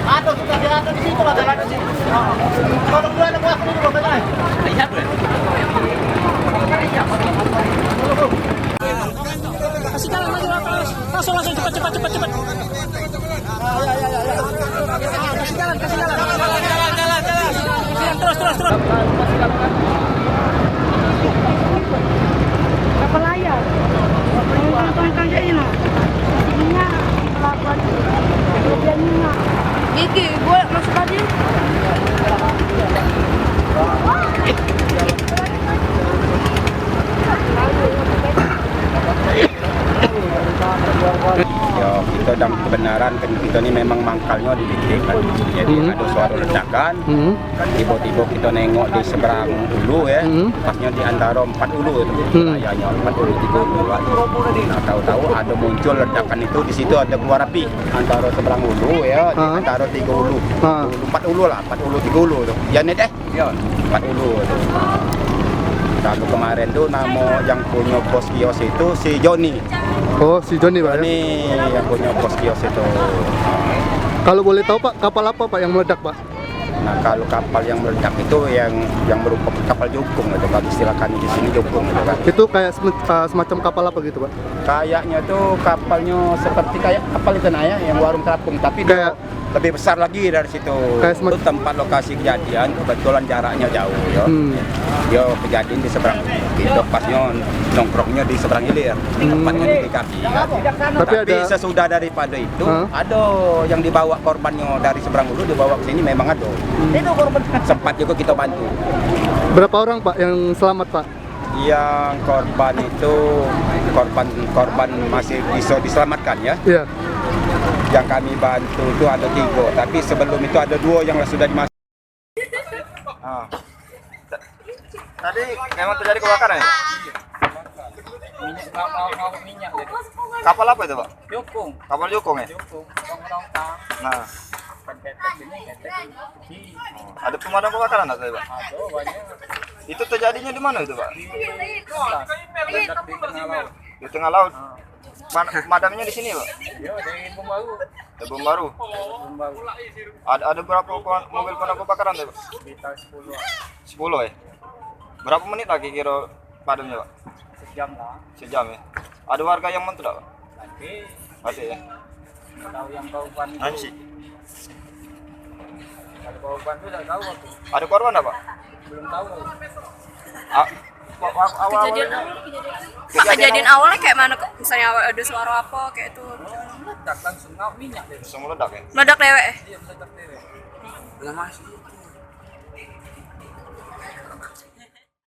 Ada sudah ada di situ ada di situ. Kalau dua ada buat ini bagaimana? Lihat dulu. Kasih jalan lagi langsung cepat. Kasih jalan. Terus. Kapal layar. Tongkang kayak ini. Ininya pelabuhan. Kelebihannya. Gigi, gue masuk aja. Ya, kita dalam kebenaran kan kita ini memang mangkalnya di titik kan. Jadi ada suara ledakan. Tiba-tiba kita nengok di seberang ulu ya. Pasnya di antara 4 ulu itu. Wilayahnya 4 ulu 3 ulu kan. Nah, tahu-tahu ada muncul ledakan itu di situ ada keluar api antara seberang ulu ya, di antara 3 ulu. 4 ulu lah, 4 ulu 3 ulu tuh. Ya net Ya, 4 ulu tuh. Lalu kemarin tuh nama yang punya pos kios itu si Joni. Oh, si Joni Pak. Ini yang punya pos kios itu. Kalau boleh tahu Pak, kapal apa Pak yang meledak Pak? Nah, kalau kapal yang meledak itu yang berupa kapal jukung itu, kalau istilahkan di sini jukung itu kan. Itu kayak semacam kapal apa gitu Pak? Kayaknya tuh kapalnya seperti kayak kapal itu ya, yang warung terapung, tapi kayak lebih besar lagi dari situ. Itu tempat lokasi kejadian, kebetulan jaraknya jauh ya. Dia kejadian di seberang itu pasnya nongkrongnya di seberang hilir, tempatnya di kaki. Tapi sesudah daripada itu ada yang dibawa korbannya dari seberang ulu dibawa ke sini memang ada. Itu korban sempat juga kita bantu. Berapa orang Pak yang selamat Pak? Yang korban itu korban masih bisa diselamatkan ya. Iya. Yang kami bantu itu ada 3, tapi sebelum itu ada 2 yang sudah dimasuk. Tadi memang terjadi kebakaran ya? Minyak. Kapal apa itu Pak? Jukung. Kapal jukung ya? Nah. Ada pemadam kebakaran nggak Pak? Ada banyak. Itu terjadinya di mana itu Pak? Di tengah laut. Madamnya di sini Pak? Iya, di Bumbaru. Di Bumbaru. Ada berapa mobil pemadam kebakaran Pak? Sekitar 10 ya? Berapa menit lagi kira padamnya Pak? Sejam lah. Sejam ya? Ada warga yang mentu Pak? Mati ya? Tahu yang korban itu. Ada korban itu tidak tahu waktu. Ada korban enggak Pak? Belum tahu. Kejadian awalnya kayak mana kok? Misalnya ada suara apa kayak itu? Meledak langsung minyak deh. Langsung meledak ya? Meledak dewe. Iya, meledak dewe. Dengan masih